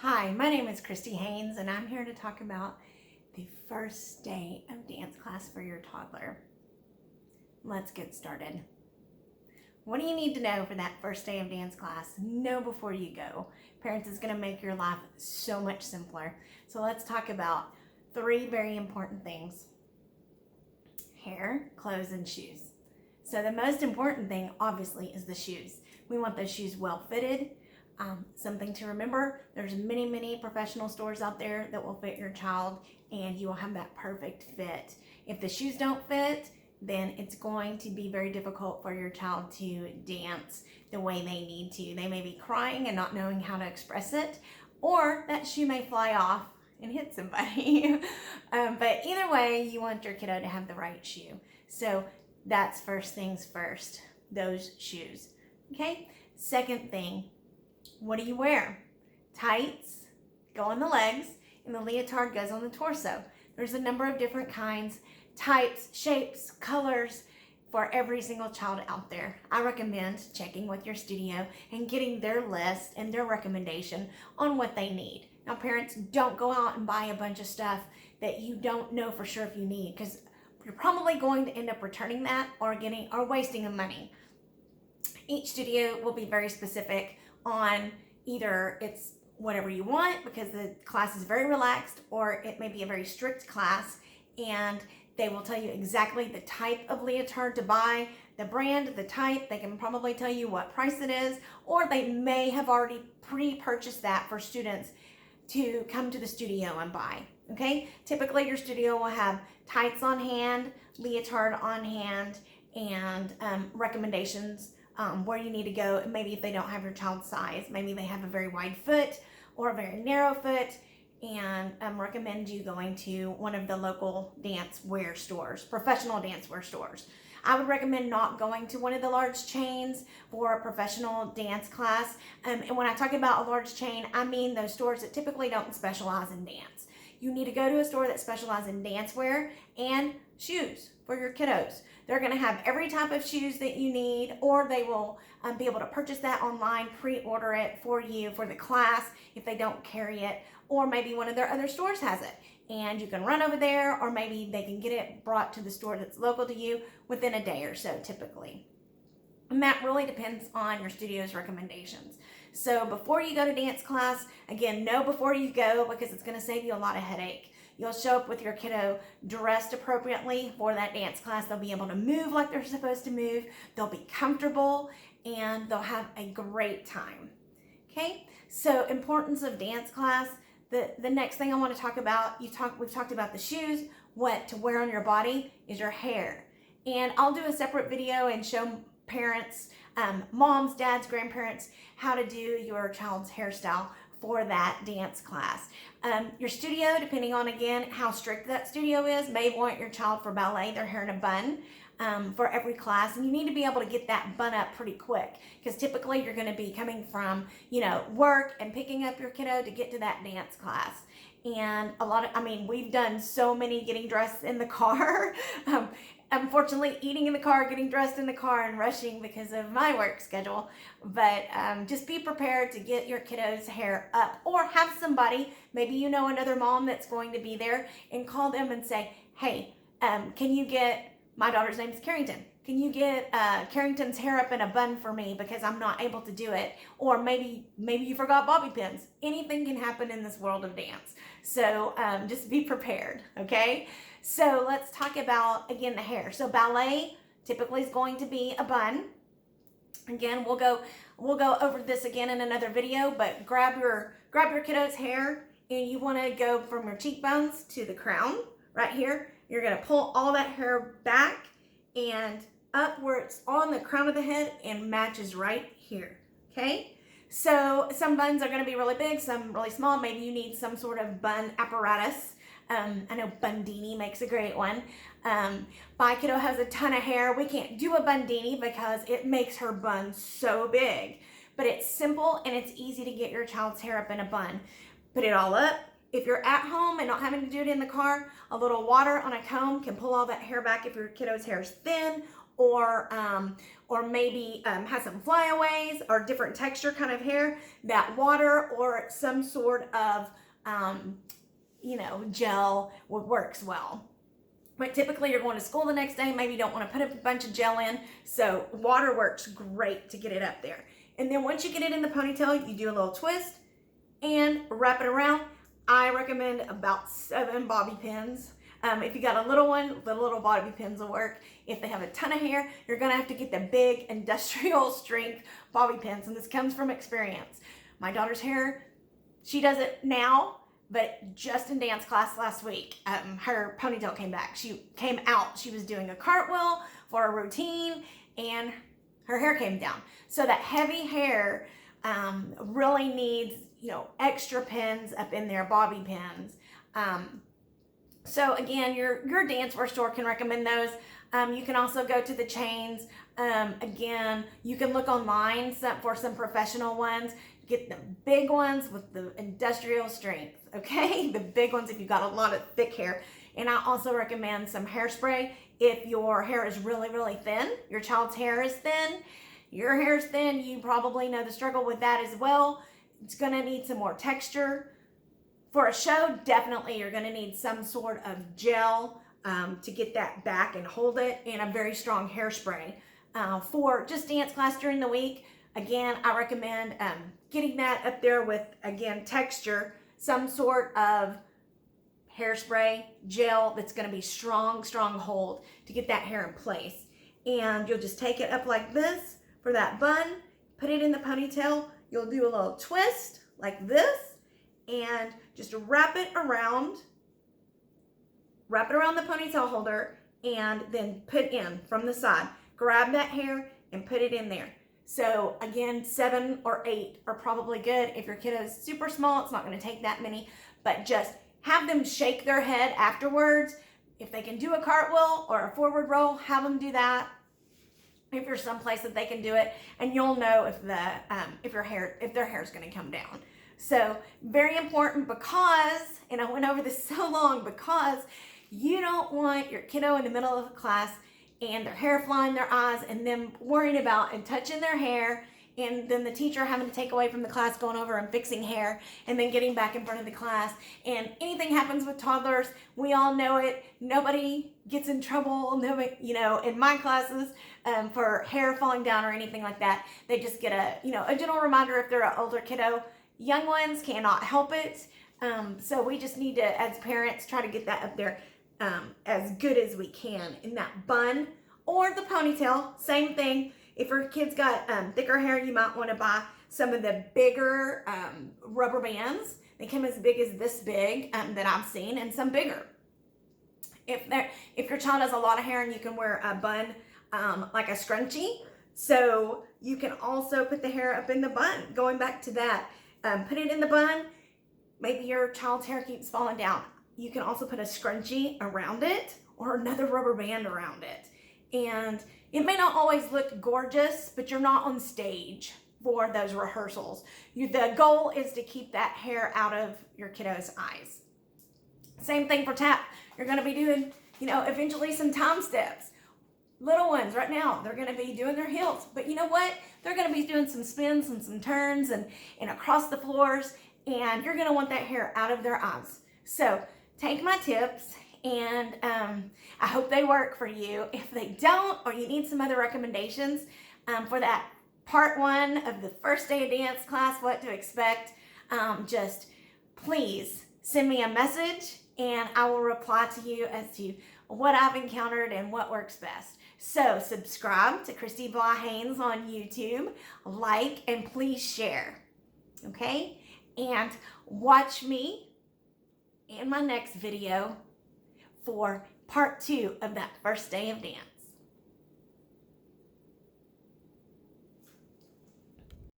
Hi, my name is Christy Haynes, and I'm here to talk about the first day of dance class for your toddler. Let's get started. What do you need to know for that first day of dance class? Know before you go. Parents, is going to make your life so much simpler. So let's talk about 3 very important things: hair, clothes, and shoes. So the most important thing, obviously, is the shoes. We want those shoes well fitted. Something to remember, there's many professional stores out there that will fit your child, and you will have that perfect fit. If the shoes don't fit, then it's going to be very difficult for your child to dance the way they need to. They may be crying and not knowing how to express it, or that shoe may fly off and hit somebody. But either way, you want your kiddo to have the right shoe. So that's first things first, those shoes. Okay, second thing, what do you wear? Tights go on the legs, and the leotard goes on the torso. There's a number of different kinds, types, shapes, colors for every single child out there. I recommend checking with your studio and getting their list and their recommendation on what they need. Now, parents, don't go out and buy a bunch of stuff that you don't know for sure if you need, because you're probably going to end up returning that or wasting the money. Each studio will be very specific on either it's whatever you want because the class is very relaxed, or it may be a very strict class, and they will tell you exactly the type of leotard to buy, the brand, the type. They can probably tell you what price it is, or they may have already pre-purchased that for students to come to the studio and buy. Okay, typically your studio will have tights on hand, leotard on hand, and recommendations where you need to go. Maybe if they don't have your child's size, maybe they have a very wide foot or a very narrow foot, and recommend you going to one of the local dance wear stores, professional dance wear stores. I would recommend not going to one of the large chains for a professional dance class. And when I talk about a large chain, I mean those stores that typically don't specialize in dance. You need to go to a store that specializes in dance wear and shoes for your kiddos. They're going to have every type of shoes that you need, or they will be able to purchase that online, pre-order it for you for the class if they don't carry it, or maybe one of their other stores has it and you can run over there, or maybe they can get it brought to the store that's local to you within a day or so typically. And that really depends on your studio's recommendations. So before you go to dance class, again, know before you go, because it's going to save you a lot of headache. You'll show up with your kiddo dressed appropriately for that dance class. They'll be able to move like they're supposed to move. They'll be comfortable, and they'll have a great time. Okay, so importance of dance class. The next thing I want to talk about, we've talked about the shoes. What to wear on your body is your hair. And I'll do a separate video and show parents, moms, dads, grandparents, how to do your child's hairstyle for that dance class. Your studio, depending on, again, how strict that studio is, may want your child for ballet, their hair in a bun for every class. And you need to be able to get that bun up pretty quick, because typically you're going to be coming from, work and picking up your kiddo to get to that dance class. And we've done so many getting dressed in the car. Unfortunately, eating in the car, getting dressed in the car, and rushing because of my work schedule. But just be prepared to get your kiddo's hair up, or have somebody, maybe you know another mom that's going to be there, and call them and say, hey, can you get, my daughter's name is Carrington, can you get Carrington's hair up in a bun for me because I'm not able to do it? Or maybe you forgot bobby pins. Anything can happen in this world of dance. So just be prepared, okay? So let's talk about, again, the hair. So ballet typically is going to be a bun. Again, we'll go over this again in another video, but grab your kiddo's hair, and you want to go from your cheekbones to the crown right here. You're going to pull all that hair back and up where it's on the crown of the head and matches right here, okay? So some buns are going to be really big, some really small. Maybe you need some sort of bun apparatus. I know Bundini makes a great one. My kiddo has a ton of hair. We can't do a Bundini because it makes her bun so big. But it's simple and it's easy to get your child's hair up in a bun. Put it all up. If you're at home and not having to do it in the car, a little water on a comb can pull all that hair back if your kiddo's hair is thin, or maybe has some flyaways or different texture kind of hair, that water or some sort of, gel works well. But typically you're going to school the next day, maybe you don't want to put a bunch of gel in, so water works great to get it up there. And then once you get it in the ponytail, you do a little twist and wrap it around. I recommend about 7 bobby pins. If you got a little one, the little bobby pins will work. If they have a ton of hair, you're gonna have to get the big industrial strength bobby pins, and this comes from experience. My daughter's hair, she does it now, but just in dance class last week, her ponytail came back. She came out, she was doing a cartwheel for a routine, and her hair came down. So that heavy hair really needs, extra pins up in there, bobby pins. So again, your dance wear store can recommend those. You can also go to the chains. Again, you can look online for some professional ones. Get the big ones with the industrial strength, okay? The big ones if you've got a lot of thick hair. And I also recommend some hairspray if your hair is really, really thin. Your child's hair is thin. Your hair is thin. You probably know the struggle with that as well. It's gonna need some more texture. For a show, definitely you're gonna need some sort of gel to get that back and hold it, and a very strong hairspray. For just dance class during the week, again, I recommend getting that up there with, again, texture, some sort of hairspray, gel that's gonna be strong hold to get that hair in place. And you'll just take it up like this for that bun, put it in the ponytail, you'll do a little twist like this, and just wrap it around the ponytail holder, and then put in from the side. Grab that hair and put it in there. So again, 7 or 8 are probably good. If your kiddo is super small, it's not gonna take that many, but just have them shake their head afterwards. If they can do a cartwheel or a forward roll, have them do that. If you're someplace that they can do it, and you'll know if their hair is gonna come down. So very important, because, and I went over this so long, because you don't want your kiddo in the middle of a class and their hair flying in their eyes and them worrying about and touching their hair, and then the teacher having to take away from the class, going over and fixing hair, and then getting back in front of the class. And anything happens with toddlers, we all know it. Nobody gets in trouble, nobody, in my classes for hair falling down or anything like that. They just get a gentle reminder if they're an older kiddo. Young ones cannot help it. So we just need to, as parents, try to get that up there as good as we can in that bun or the ponytail. Same thing. If your kid's got thicker hair, you might want to buy some of the bigger rubber bands. They come as big as this big that I've seen, and some bigger. If your child has a lot of hair, and you can wear a bun like a scrunchie, so you can also put the hair up in the bun. Going back to that, put it in the bun. Maybe your child's hair keeps falling down. You can also put a scrunchie around it or another rubber band around it. And it may not always look gorgeous, but you're not on stage for those rehearsals. The goal is to keep that hair out of your kiddo's eyes. Same thing for tap. You're gonna be doing, eventually some time steps. Little ones right now, they're gonna be doing their heels, but you know what? They're gonna be doing some spins and some turns and across the floors, and you're gonna want that hair out of their eyes. So take my tips, and I hope they work for you. If they don't, or you need some other recommendations for that part 1 of the first day of dance class, what to expect, just please send me a message, and I will reply to you as to what I've encountered and what works best. So subscribe to Christy Blah Haynes on YouTube, like, and please share, okay? And watch me in my next video for part 2 of that first day of dance.